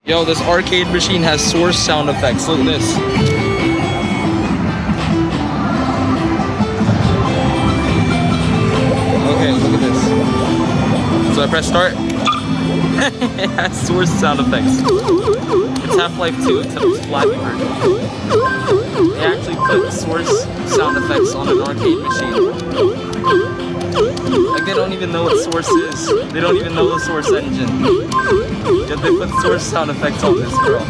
Yo, this arcade machine has Source sound effects. Look at this. Okay, look at this. So I press start. It has Source sound effects. It's Half-Life 2 except it's Flappy Bird. They actually put Source sound effects on an arcade machine. Like, they don't even know what Source is. They don't even know the Source engine. Yet they put Source sound effects on this, bro.